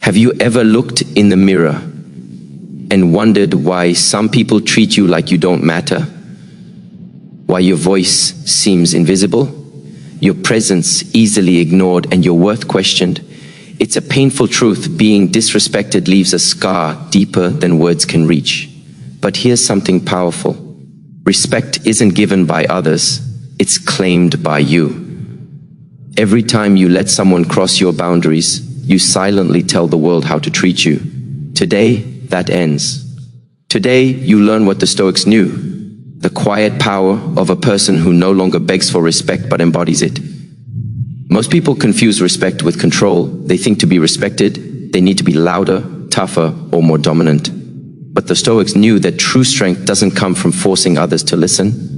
Have you ever looked in the mirror and wondered why some people treat you like you don't matter? Why your voice seems invisible, your presence easily ignored, and your worth questioned? It's a painful truth. Being disrespected leaves a scar deeper than words can reach. But here's something powerful. Respect isn't given by others, it's claimed by you. Every time you let someone cross your boundaries, you silently tell the world how to treat you. Today, that ends. Today, you learn what the Stoics knew: the quiet power of a person who no longer begs for respect but embodies it. Most people confuse respect with control. They think to be respected, they need to be louder, tougher, or more dominant. But the Stoics knew that true strength doesn't come from forcing others to listen.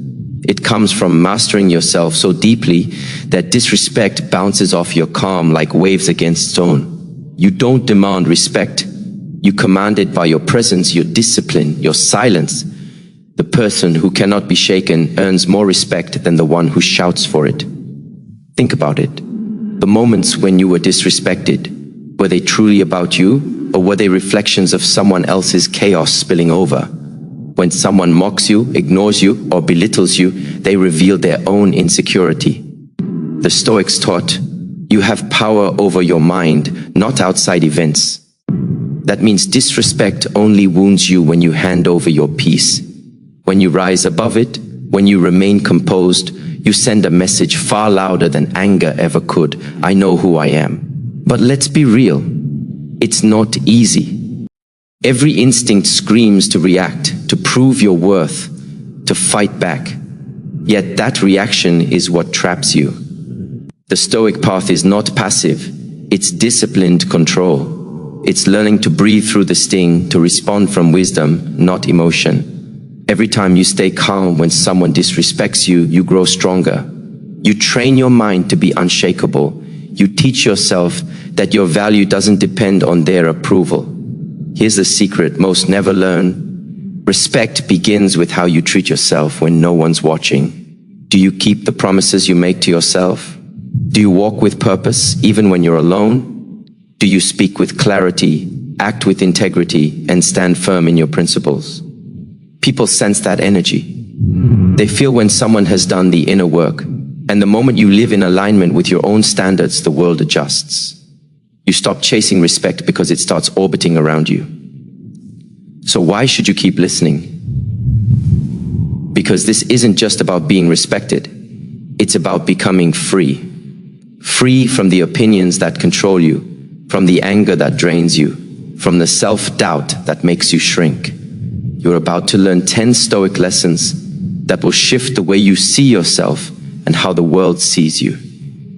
It comes from mastering yourself so deeply that disrespect bounces off your calm like waves against stone. You don't demand respect. You command it by your presence, your discipline, your silence. The person who cannot be shaken earns more respect than the one who shouts for it. Think about it. The moments when you were disrespected, were they truly about you, or were they reflections of someone else's chaos spilling over? When someone mocks you, ignores you, or belittles you, they reveal their own insecurity. The Stoics taught, you have power over your mind, not outside events. That means disrespect only wounds you when you hand over your peace. When you rise above it, when you remain composed, you send a message far louder than anger ever could. I know who I am. But let's be real. It's not easy. Every instinct screams to react, to prove your worth, to fight back. Yet that reaction is what traps you. The Stoic path is not passive. It's disciplined control. It's learning to breathe through the sting, to respond from wisdom, not emotion. Every time you stay calm when someone disrespects you, you grow stronger. You train your mind to be unshakable. You teach yourself that your value doesn't depend on their approval. Here's the secret most never learn. Respect begins with how you treat yourself when no one's watching. Do you keep the promises you make to yourself? Do you walk with purpose even when you're alone? Do you speak with clarity, act with integrity, and stand firm in your principles? People sense that energy. They feel when someone has done the inner work, and the moment you live in alignment with your own standards, the world adjusts. You stop chasing respect because it starts orbiting around you. So why should you keep listening? Because this isn't just about being respected. It's about becoming free. Free from the opinions that control you, from the anger that drains you, from the self-doubt that makes you shrink. You're about to learn 10 Stoic lessons that will shift the way you see yourself and how the world sees you.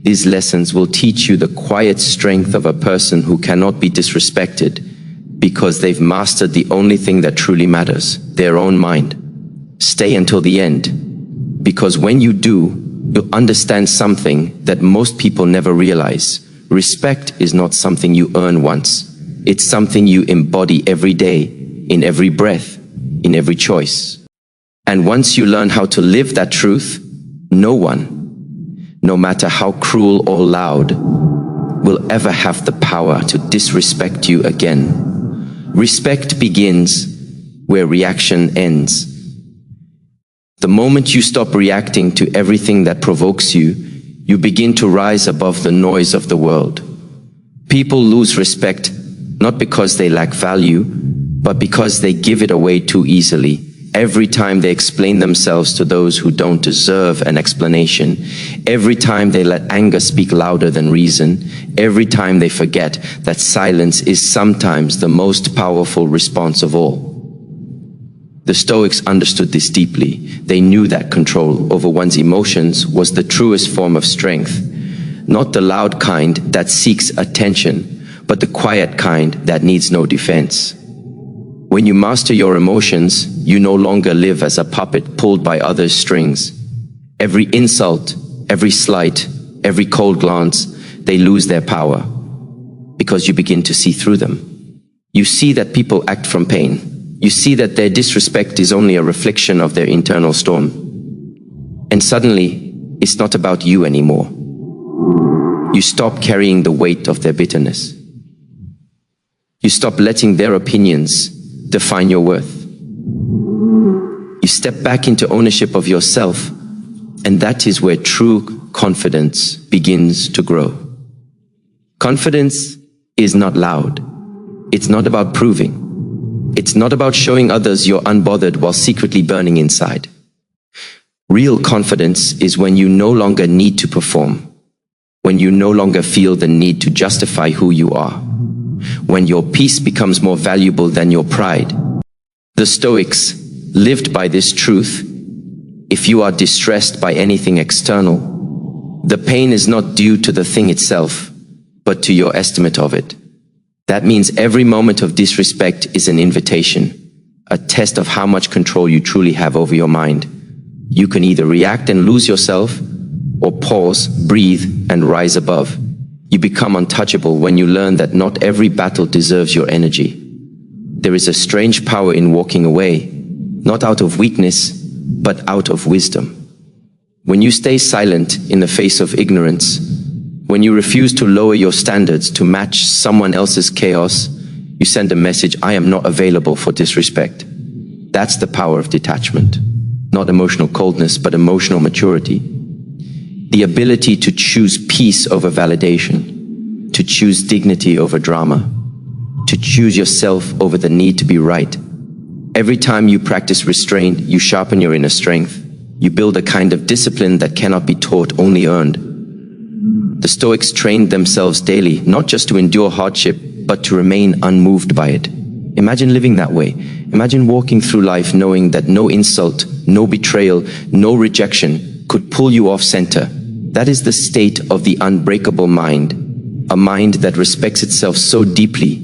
These lessons will teach you the quiet strength of a person who cannot be disrespected because they've mastered the only thing that truly matters, their own mind. Stay until the end, because when you do, you'll understand something that most people never realize. Respect is not something you earn once. It's something you embody every day, in every breath, in every choice. And once you learn how to live that truth, no one, no matter how cruel or loud, will ever have the power to disrespect you again. Respect begins where reaction ends. The moment you stop reacting to everything that provokes you, you begin to rise above the noise of the world. People lose respect not because they lack value, but because they give it away too easily. Every time they explain themselves to those who don't deserve an explanation, every time they let anger speak louder than reason, every time they forget that silence is sometimes the most powerful response of all. The Stoics understood this deeply. They knew that control over one's emotions was the truest form of strength, not the loud kind that seeks attention, but the quiet kind that needs no defense. When you master your emotions, you no longer live as a puppet pulled by others' strings. Every insult, every slight, every cold glance, they lose their power because you begin to see through them. You see that people act from pain. You see that their disrespect is only a reflection of their internal storm. And suddenly, it's not about you anymore. You stop carrying the weight of their bitterness. You stop letting their opinions define your worth. You step back into ownership of yourself, and that is where true confidence begins to grow. Confidence is not loud. It's not about proving. It's not about showing others you're unbothered while secretly burning inside. Real confidence is when you no longer need to perform, when you no longer feel the need to justify who you are, when your peace becomes more valuable than your pride. The Stoics lived by this truth. If you are distressed by anything external, the pain is not due to the thing itself, but to your estimate of it. That means every moment of disrespect is an invitation, a test of how much control you truly have over your mind. You can either react and lose yourself, or pause, breathe, and rise above. You become untouchable when you learn that not every battle deserves your energy. There is a strange power in walking away, not out of weakness, but out of wisdom. When you stay silent in the face of ignorance, when you refuse to lower your standards to match someone else's chaos, you send a message, I am not available for disrespect. That's the power of detachment. Not emotional coldness, but emotional maturity. The ability to choose peace over validation, to choose dignity over drama, to choose yourself over the need to be right. Every time you practice restraint, you sharpen your inner strength. You build a kind of discipline that cannot be taught, only earned. The Stoics trained themselves daily, not just to endure hardship, but to remain unmoved by it. Imagine living that way. Imagine walking through life knowing that no insult, no betrayal, no rejection could pull you off center. That is the state of the unbreakable mind, a mind that respects itself so deeply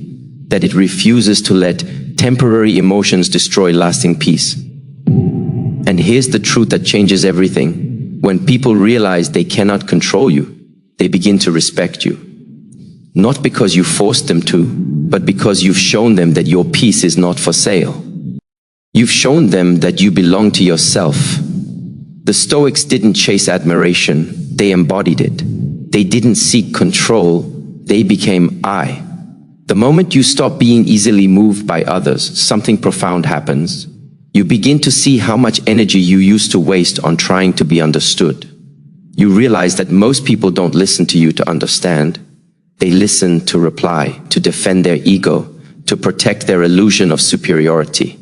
that it refuses to let temporary emotions destroy lasting peace. And here's the truth that changes everything. When people realize they cannot control you, they begin to respect you. Not because you forced them to, but because you've shown them that your peace is not for sale. You've shown them that you belong to yourself. The Stoics didn't chase admiration, they embodied it. They didn't seek control, they became I. The moment you stop being easily moved by others, something profound happens. You begin to see how much energy you used to waste on trying to be understood. You realize that most people don't listen to you to understand. They listen to reply, to defend their ego, to protect their illusion of superiority.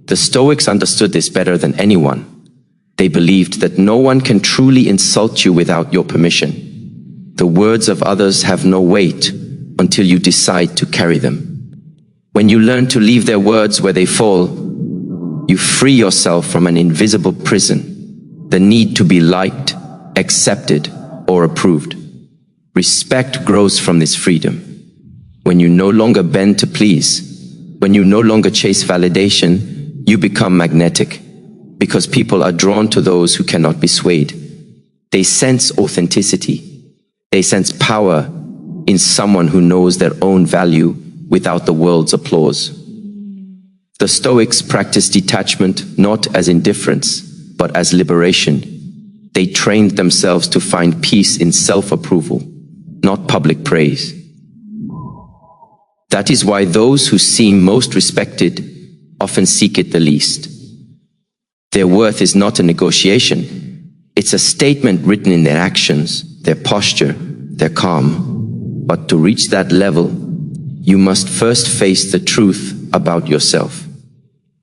The Stoics understood this better than anyone. They believed that no one can truly insult you without your permission. The words of others have no weight until you decide to carry them. When you learn to leave their words where they fall, you free yourself from an invisible prison, the need to be liked, accepted, or approved. Respect grows from this freedom. When you no longer bend to please, when you no longer chase validation, you become magnetic, because people are drawn to those who cannot be swayed. They sense authenticity. They sense power in someone who knows their own value without the world's applause. The Stoics practiced detachment not as indifference, but as liberation. They trained themselves to find peace in self-approval, not public praise. That is why those who seem most respected often seek it the least. Their worth is not a negotiation. It's a statement written in their actions, their posture, their calm. But to reach that level, you must first face the truth about yourself.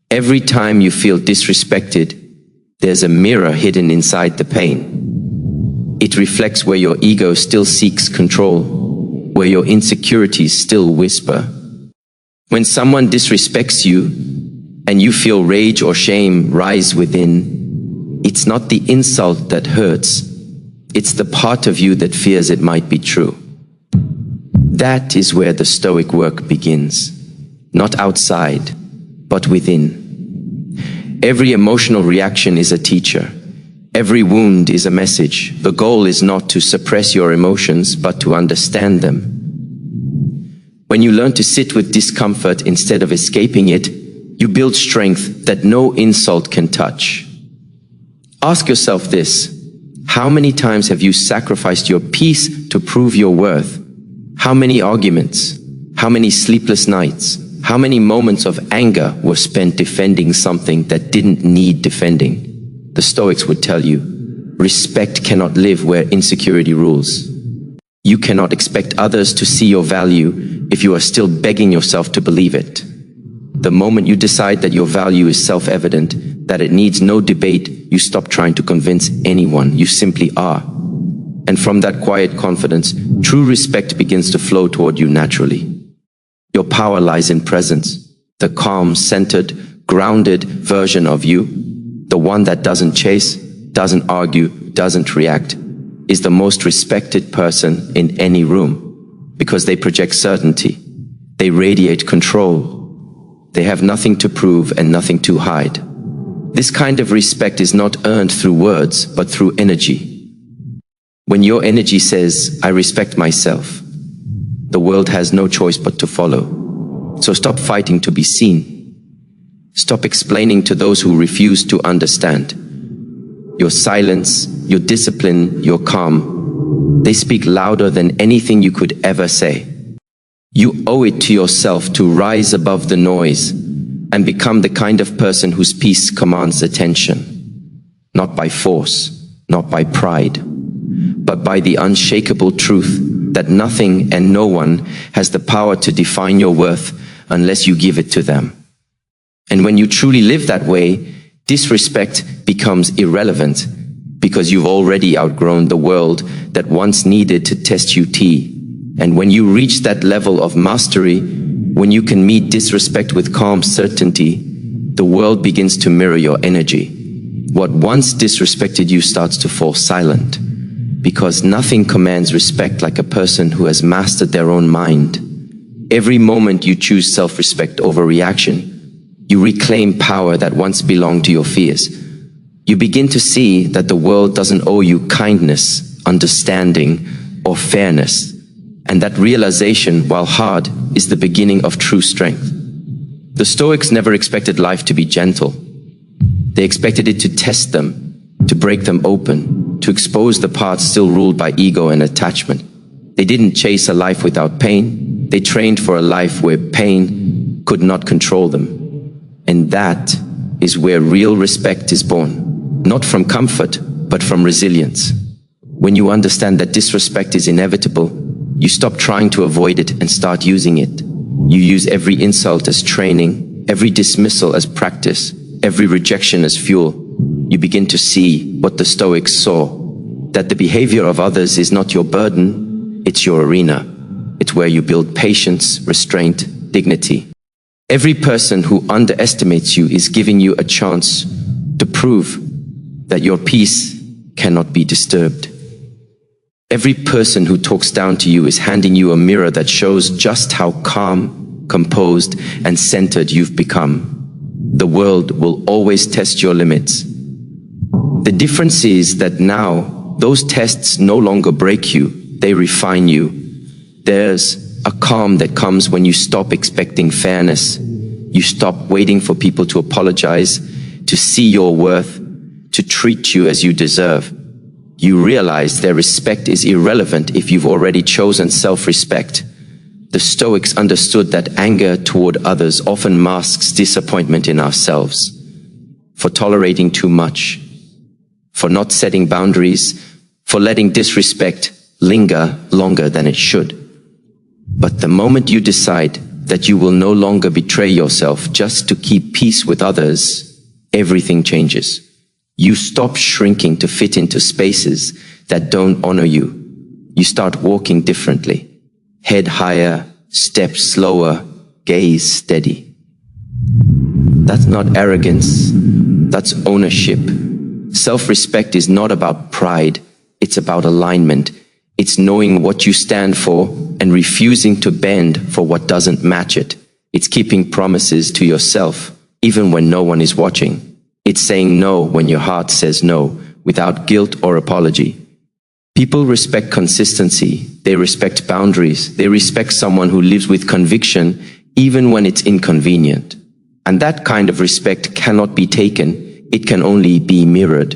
Every time you feel disrespected, there's a mirror hidden inside the pain. It reflects where your ego still seeks control, where your insecurities still whisper. When someone disrespects you, and you feel rage or shame rise within, it's not the insult that hurts, it's the part of you that fears it might be true. That is where the Stoic work begins, not outside, but within. Every emotional reaction is a teacher. Every wound is a message. The goal is not to suppress your emotions, but to understand them. When you learn to sit with discomfort instead of escaping it, you build strength that no insult can touch. Ask yourself this: how many times have you sacrificed your peace to prove your worth? How many arguments? How many sleepless nights, how many moments of anger were spent defending something that didn't need defending? The Stoics would tell you, respect cannot live where insecurity rules. You cannot expect others to see your value if you are still begging yourself to believe it. The moment you decide that your value is self-evident, that it needs no debate, you stop trying to convince anyone. You simply are. And from that quiet confidence, true respect begins to flow toward you naturally. Your power lies in presence, the calm, centered, grounded version of you, the one that doesn't chase, doesn't argue, doesn't react, is the most respected person in any room because they project certainty. They radiate control. They have nothing to prove and nothing to hide. This kind of respect is not earned through words, but through energy. When your energy says, I respect myself, the world has no choice but to follow. So stop fighting to be seen. Stop explaining to those who refuse to understand. Your silence, your discipline, your calm, they speak louder than anything you could ever say. You owe it to yourself to rise above the noise and become the kind of person whose peace commands attention. Not by force, not by pride, but by the unshakable truth that nothing and no one has the power to define your worth unless you give it to them. And when you truly live that way, disrespect becomes irrelevant because you've already outgrown the world that once needed to test you. And when you reach that level of mastery, when you can meet disrespect with calm certainty, the world begins to mirror your energy. What once disrespected you starts to fall silent, because nothing commands respect like a person who has mastered their own mind. Every moment you choose self-respect over reaction, you reclaim power that once belonged to your fears. You begin to see that the world doesn't owe you kindness, understanding, or fairness. And that realization, while hard, is the beginning of true strength. The Stoics never expected life to be gentle. They expected it to test them, to break them open, to expose the parts still ruled by ego and attachment. They didn't chase a life without pain. They trained for a life where pain could not control them. And that is where real respect is born. Not from comfort, but from resilience. When you understand that disrespect is inevitable, you stop trying to avoid it and start using it. You use every insult as training, every dismissal as practice, every rejection as fuel. You begin to see what the Stoics saw, that the behavior of others is not your burden, it's your arena. It's where you build patience, restraint, dignity. Every person who underestimates you is giving you a chance to prove that your peace cannot be disturbed. Every person who talks down to you is handing you a mirror that shows just how calm, composed, and centered you've become. The world will always test your limits. The difference is that now, those tests no longer break you, they refine you. There's a calm that comes when you stop expecting fairness. You stop waiting for people to apologize, to see your worth, to treat you as you deserve. You realize their respect is irrelevant if you've already chosen self-respect. The Stoics understood that anger toward others often masks disappointment in ourselves, for tolerating too much, for not setting boundaries, for letting disrespect linger longer than it should. But the moment you decide that you will no longer betray yourself just to keep peace with others, everything changes. You stop shrinking to fit into spaces that don't honor you. You start walking differently. Head higher, step slower, gaze steady. That's not arrogance, that's ownership. Self-respect is not about pride, it's about alignment. It's knowing what you stand for and refusing to bend for what doesn't match it. It's keeping promises to yourself, even when no one is watching. It's saying no when your heart says no, without guilt or apology. People respect consistency, they respect boundaries, they respect someone who lives with conviction, even when it's inconvenient. And that kind of respect cannot be taken, it can only be mirrored.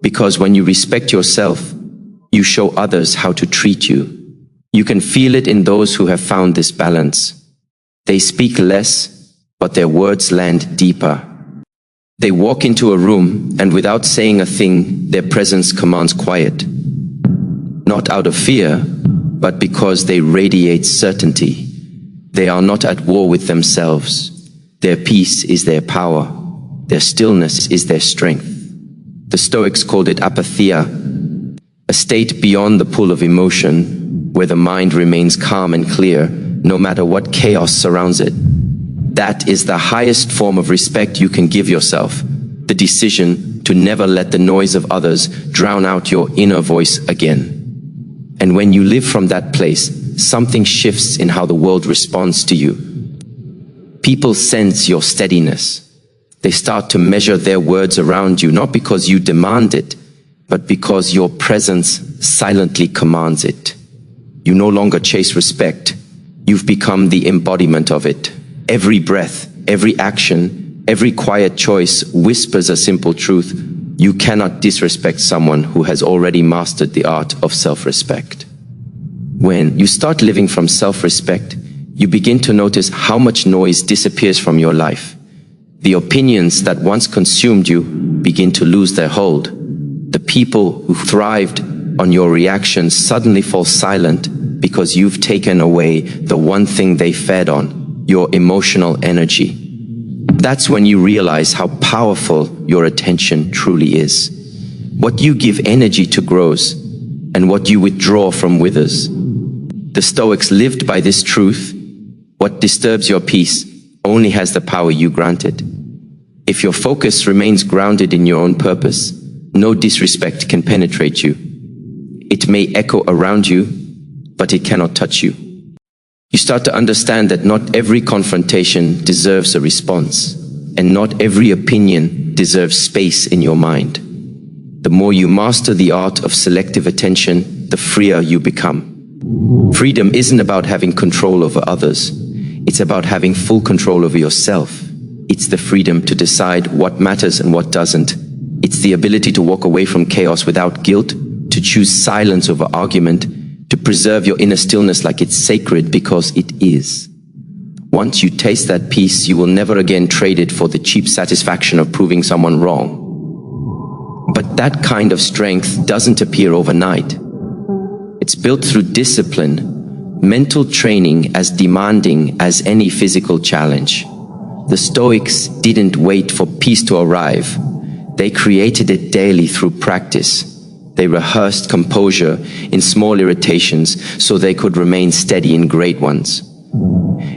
Because when you respect yourself, you show others how to treat you. You can feel it in those who have found this balance. They speak less, but their words land deeper. They walk into a room, and without saying a thing, their presence commands quiet. Not out of fear, but because they radiate certainty. They are not at war with themselves. Their peace is their power. Their stillness is their strength. The Stoics called it apatheia, a state beyond the pull of emotion, where the mind remains calm and clear, no matter what chaos surrounds it. That is the highest form of respect you can give yourself, the decision to never let the noise of others drown out your inner voice again. And when you live from that place, something shifts in how the world responds to you. People sense your steadiness. They start to measure their words around you, not because you demand it, but because your presence silently commands it. You no longer chase respect. You've become the embodiment of it. Every breath, every action, every quiet choice whispers a simple truth. You cannot disrespect someone who has already mastered the art of self-respect. When you start living from self-respect, you begin to notice how much noise disappears from your life. The opinions that once consumed you begin to lose their hold. The people who thrived on your reactions suddenly fall silent because you've taken away the one thing they fed on, your emotional energy. That's when you realize how powerful your attention truly is. What you give energy to grows, and what you withdraw from withers. The Stoics lived by this truth. What disturbs your peace only has the power you grant it. If your focus remains grounded in your own purpose, no disrespect can penetrate you. It may echo around you, but it cannot touch you. You start to understand that not every confrontation deserves a response, and not every opinion deserves space in your mind. The more you master the art of selective attention, the freer you become. Freedom isn't about having control over others. It's about having full control over yourself. It's the freedom to decide what matters and what doesn't. It's the ability to walk away from chaos without guilt, to choose silence over argument, to preserve your inner stillness like it's sacred because it is. Once you taste that peace, you will never again trade it for the cheap satisfaction of proving someone wrong. But that kind of strength doesn't appear overnight. It's built through discipline, mental training as demanding as any physical challenge. The Stoics didn't wait for peace to arrive. They created it daily through practice. They rehearsed composure in small irritations so they could remain steady in great ones.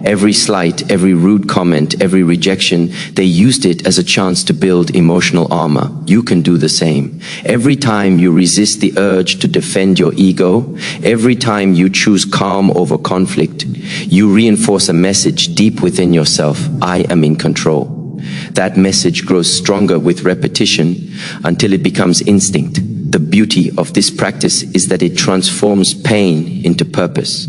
Every slight, every rude comment, every rejection, they used it as a chance to build emotional armor. You can do the same. Every time you resist the urge to defend your ego, every time you choose calm over conflict, you reinforce a message deep within yourself: I am in control. That message grows stronger with repetition until it becomes instinct. The beauty of this practice is that it transforms pain into purpose.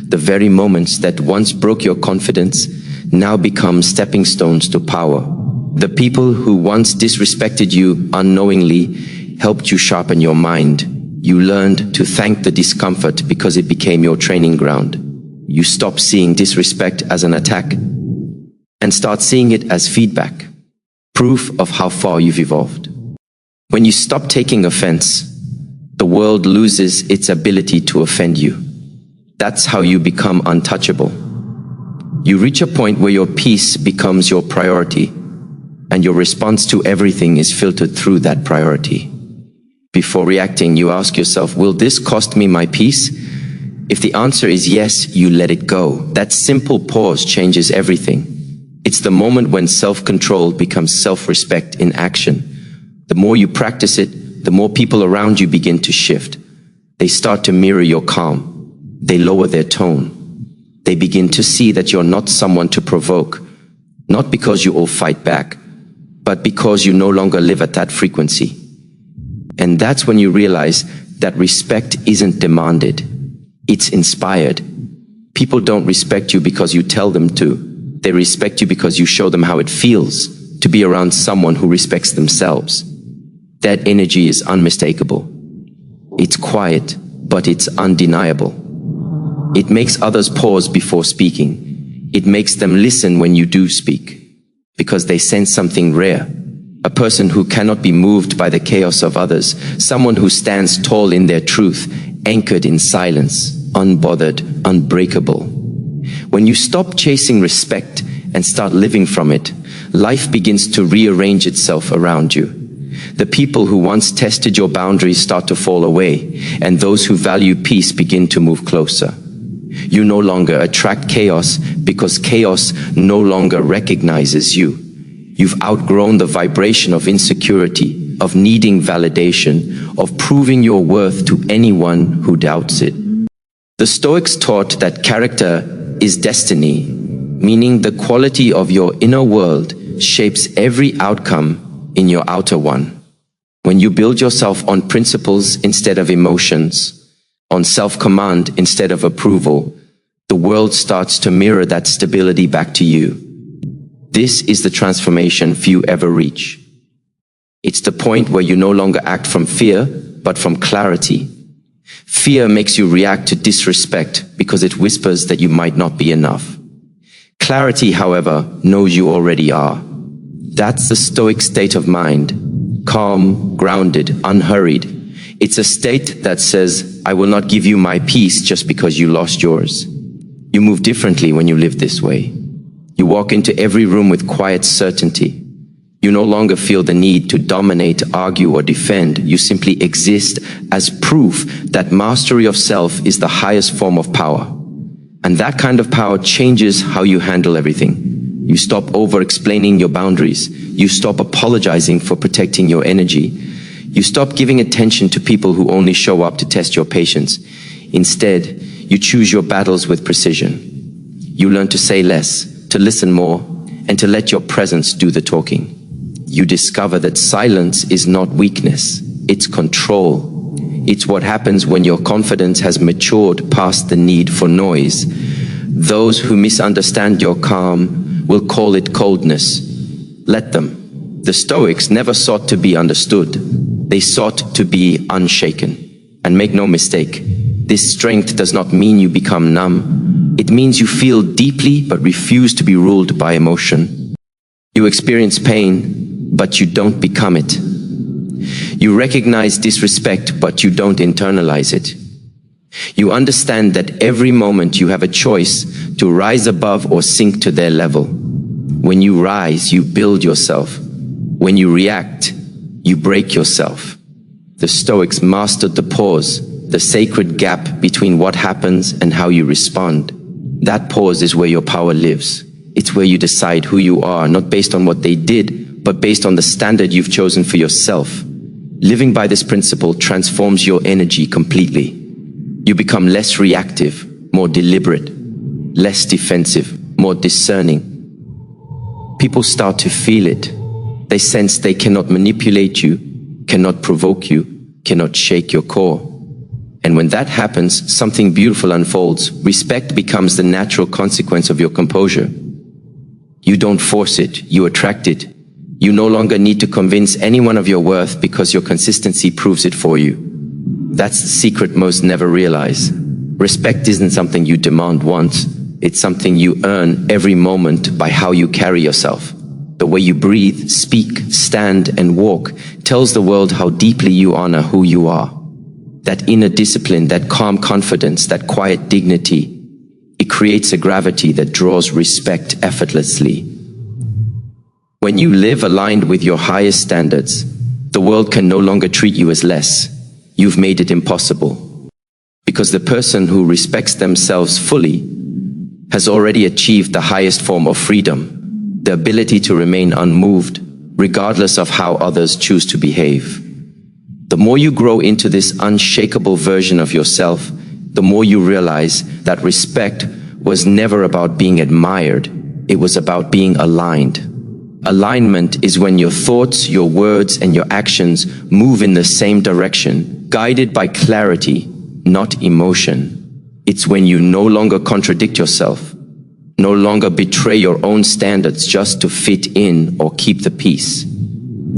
The very moments that once broke your confidence now become stepping stones to power. The people who once disrespected you unknowingly helped you sharpen your mind. You learned to thank the discomfort because it became your training ground. You stop seeing disrespect as an attack and start seeing it as feedback, proof of how far you've evolved. When you stop taking offense, the world loses its ability to offend you. That's how you become untouchable. You reach a point where your peace becomes your priority, and your response to everything is filtered through that priority. Before reacting, you ask yourself, will this cost me my peace? If the answer is yes, you let it go. That simple pause changes everything. It's the moment when self-control becomes self-respect in action. The more you practice it, the more people around you begin to shift. They start to mirror your calm. They lower their tone. They begin to see that you're not someone to provoke, not because you all fight back, but because you no longer live at that frequency. And that's when you realize that respect isn't demanded, it's inspired. People don't respect you because you tell them to. They respect you because you show them how it feels to be around someone who respects themselves. That energy is unmistakable. It's quiet, but it's undeniable. It makes others pause before speaking. It makes them listen when you do speak, because they sense something rare. A person who cannot be moved by the chaos of others, someone who stands tall in their truth, anchored in silence, unbothered, unbreakable. When you stop chasing respect and start living from it, life begins to rearrange itself around you. The people who once tested your boundaries start to fall away, and those who value peace begin to move closer. You no longer attract chaos because chaos no longer recognizes you. You've outgrown the vibration of insecurity, of needing validation, of proving your worth to anyone who doubts it. The Stoics taught that character is destiny, meaning the quality of your inner world shapes every outcome in your outer one. When you build yourself on principles instead of emotions, on self-command instead of approval, the world starts to mirror that stability back to you. This is the transformation few ever reach. It's the point where you no longer act from fear, but from clarity. Fear makes you react to disrespect because it whispers that you might not be enough. Clarity, however, knows you already are. That's the Stoic state of mind. Calm, grounded, unhurried. It's a state that says, I will not give you my peace just because you lost yours. You move differently when you live this way. You walk into every room with quiet certainty. You no longer feel the need to dominate, argue, or defend. You simply exist as proof that mastery of self is the highest form of power. And that kind of power changes how you handle everything. You stop over-explaining your boundaries. You stop apologizing for protecting your energy. You stop giving attention to people who only show up to test your patience. Instead, you choose your battles with precision. You learn to say less, to listen more, and to let your presence do the talking. You discover that silence is not weakness, it's control. It's what happens when your confidence has matured past the need for noise. Those who misunderstand your calm will call it coldness. Let them. The Stoics never sought to be understood. They sought to be unshaken. And make no mistake, this strength does not mean you become numb. It means you feel deeply but refuse to be ruled by emotion. You experience pain, but you don't become it. You recognize disrespect, but you don't internalize it. You understand that every moment you have a choice to rise above or sink to their level. When you rise, you build yourself. When you react, you break yourself. The Stoics mastered the pause, the sacred gap between what happens and how you respond. That pause is where your power lives. It's where you decide who you are, not based on what they did, but based on the standard you've chosen for yourself. Living by this principle transforms your energy completely. You become less reactive, more deliberate, less defensive, more discerning. People start to feel it. They sense they cannot manipulate you, cannot provoke you, cannot shake your core. And when that happens, something beautiful unfolds. Respect becomes the natural consequence of your composure. You don't force it, you attract it. You no longer need to convince anyone of your worth because your consistency proves it for you. That's the secret most never realize. Respect isn't something you demand once. It's something you earn every moment by how you carry yourself. The way you breathe, speak, stand, and walk tells the world how deeply you honor who you are. That inner discipline, that calm confidence, that quiet dignity, it creates a gravity that draws respect effortlessly. When you live aligned with your highest standards, the world can no longer treat you as less. You've made it impossible. Because the person who respects themselves fully has already achieved the highest form of freedom, the ability to remain unmoved, regardless of how others choose to behave. The more you grow into this unshakable version of yourself, the more you realize that respect was never about being admired. It was about being aligned. Alignment is when your thoughts, your words, and your actions move in the same direction, guided by clarity, not emotion. It's when you no longer contradict yourself, no longer betray your own standards just to fit in or keep the peace.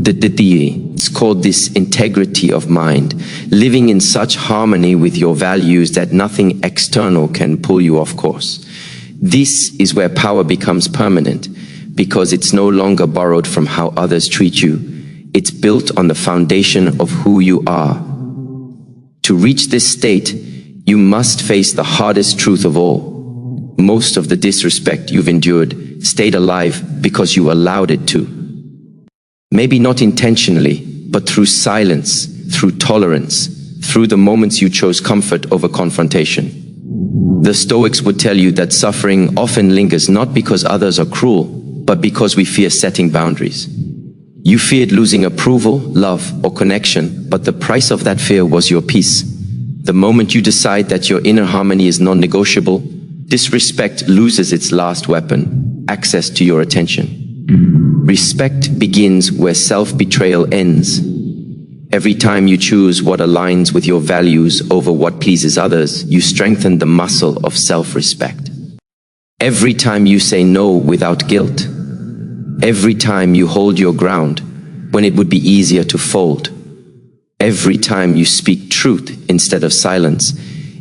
It's called this integrity of mind, living in such harmony with your values that nothing external can pull you off course. This is where power becomes permanent, because it's no longer borrowed from how others treat you. It's built on the foundation of who you are. To reach this state, you must face the hardest truth of all. Most of the disrespect you've endured stayed alive because you allowed it to. Maybe not intentionally, but through silence, through tolerance, through the moments you chose comfort over confrontation. The Stoics would tell you that suffering often lingers not because others are cruel, but because we fear setting boundaries. You feared losing approval, love, or connection, but the price of that fear was your peace. The moment you decide that your inner harmony is non-negotiable, disrespect loses its last weapon, access to your attention. Respect begins where self-betrayal ends. Every time you choose what aligns with your values over what pleases others, you strengthen the muscle of self-respect. Every time you say no without guilt. Every time you hold your ground when it would be easier to fold. Every time you speak truth instead of silence,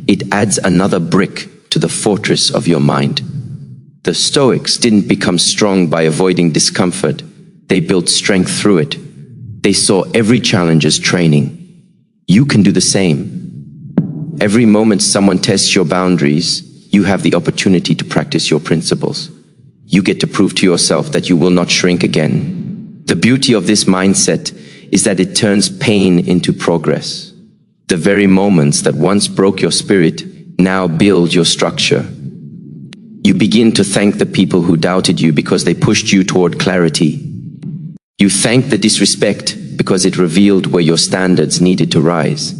it adds another brick to the fortress of your mind. The Stoics didn't become strong by avoiding discomfort. They built strength through it. They saw every challenge as training. You can do the same. Every moment someone tests your boundaries, you have the opportunity to practice your principles. You get to prove to yourself that you will not shrink again. The beauty of this mindset is that it turns pain into progress. The very moments that once broke your spirit now build your structure. You begin to thank the people who doubted you because they pushed you toward clarity. You thank the disrespect because it revealed where your standards needed to rise.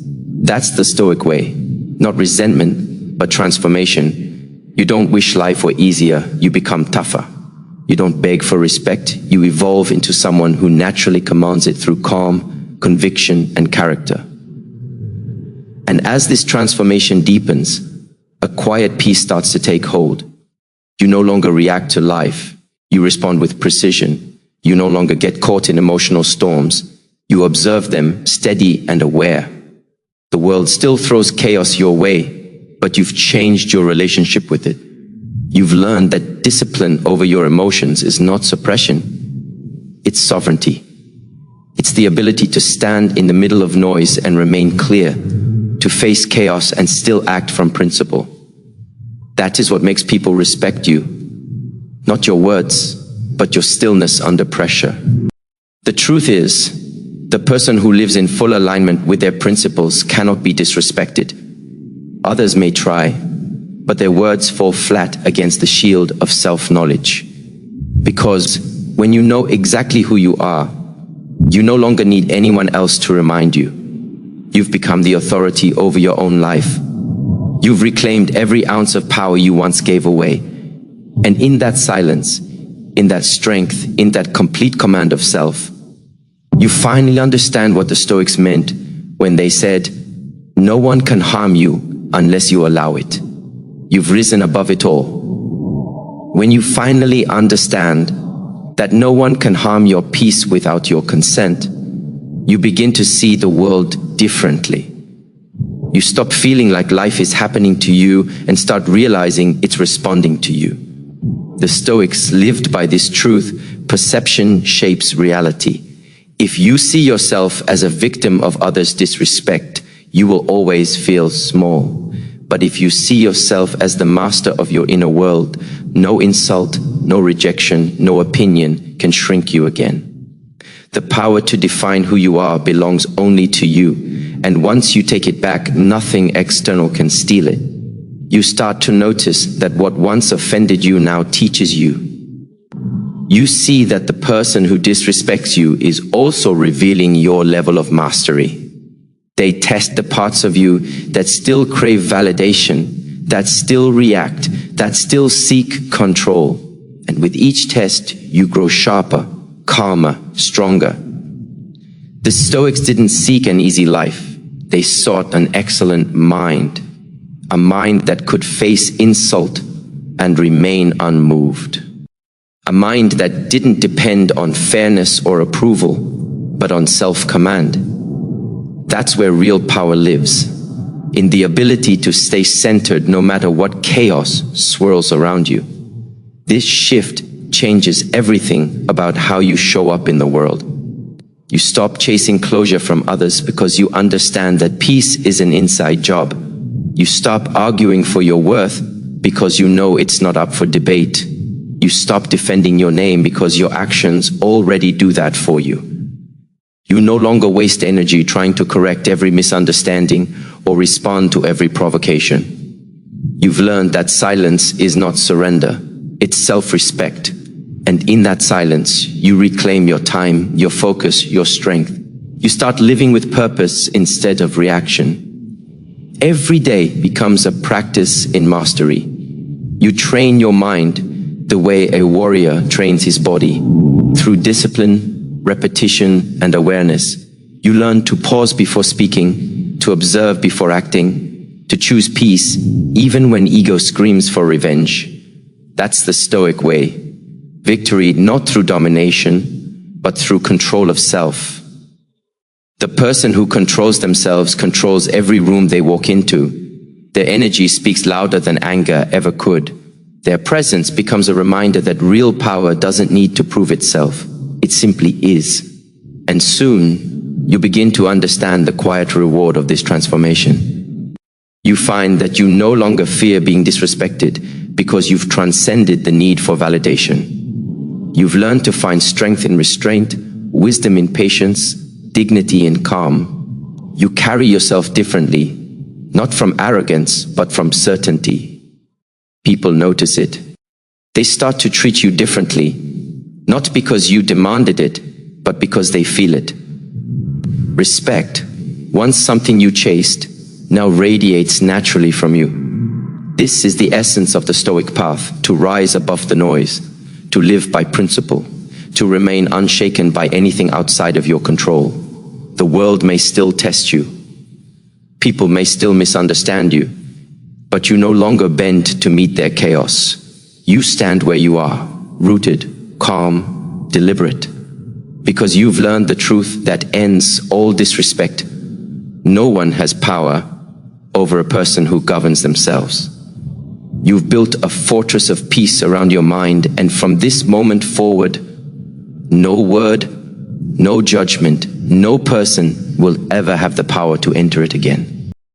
That's the Stoic way, not resentment, but transformation. You don't wish life were easier, you become tougher. You don't beg for respect, you evolve into someone who naturally commands it through calm, conviction, and character. And as this transformation deepens, a quiet peace starts to take hold. You no longer react to life, you respond with precision. You no longer get caught in emotional storms. You observe them, steady and aware. The world still throws chaos your way, but you've changed your relationship with it. You've learned that discipline over your emotions is not suppression, it's sovereignty. It's the ability to stand in the middle of noise and remain clear, to face chaos and still act from principle. That is what makes people respect you, not your words, but your stillness under pressure. The truth is, the person who lives in full alignment with their principles cannot be disrespected. Others may try, but their words fall flat against the shield of self-knowledge. Because when you know exactly who you are, you no longer need anyone else to remind you. You've become the authority over your own life. You've reclaimed every ounce of power you once gave away. And in that silence, in that strength, in that complete command of self, you finally understand what the Stoics meant when they said, "No one can harm you unless you allow it." You've risen above it all. When you finally understand that no one can harm your peace without your consent, you begin to see the world differently. You stop feeling like life is happening to you and start realizing it's responding to you. The Stoics lived by this truth: perception shapes reality. If you see yourself as a victim of others' disrespect, you will always feel small. But if you see yourself as the master of your inner world, no insult, no rejection, no opinion can shrink you again. The power to define who you are belongs only to you, and once you take it back, nothing external can steal it. You start to notice that what once offended you now teaches you. You see that the person who disrespects you is also revealing your level of mastery. They test the parts of you that still crave validation, that still react, that still seek control. And with each test, you grow sharper, calmer, stronger. The Stoics didn't seek an easy life. They sought an excellent mind, a mind that could face insult and remain unmoved. A mind that didn't depend on fairness or approval, but on self-command. That's where real power lives, in the ability to stay centered no matter what chaos swirls around you. This shift changes everything about how you show up in the world. You stop chasing closure from others because you understand that peace is an inside job. You stop arguing for your worth because you know it's not up for debate. You stop defending your name because your actions already do that for you. You no longer waste energy trying to correct every misunderstanding or respond to every provocation. You've learned that silence is not surrender, it's self-respect. And in that silence, you reclaim your time, your focus, your strength. You start living with purpose instead of reaction. Every day becomes a practice in mastery. You train your mind the way a warrior trains his body. Through discipline, repetition, and awareness, you learn to pause before speaking, to observe before acting, to choose peace even when ego screams for revenge. That's the Stoic way. Victory not through domination, but through control of self. The person who controls themselves controls every room they walk into. Their energy speaks louder than anger ever could. Their presence becomes a reminder that real power doesn't need to prove itself. It simply is. And soon, you begin to understand the quiet reward of this transformation. You find that you no longer fear being disrespected because you've transcended the need for validation. You've learned to find strength in restraint, wisdom in patience, dignity in calm. You carry yourself differently, not from arrogance, but from certainty. People notice it. They start to treat you differently, not because you demanded it, but because they feel it. Respect, once something you chased, now radiates naturally from you. This is the essence of the Stoic path, to rise above the noise, to live by principle, to remain unshaken by anything outside of your control. The world may still test you. People may still misunderstand you, but you no longer bend to meet their chaos. You stand where you are, rooted, calm, deliberate, because you've learned the truth that ends all disrespect. No one has power over a person who governs themselves. You've built a fortress of peace around your mind, and from this moment forward, no word, no judgment, no person will ever have the power to enter it again.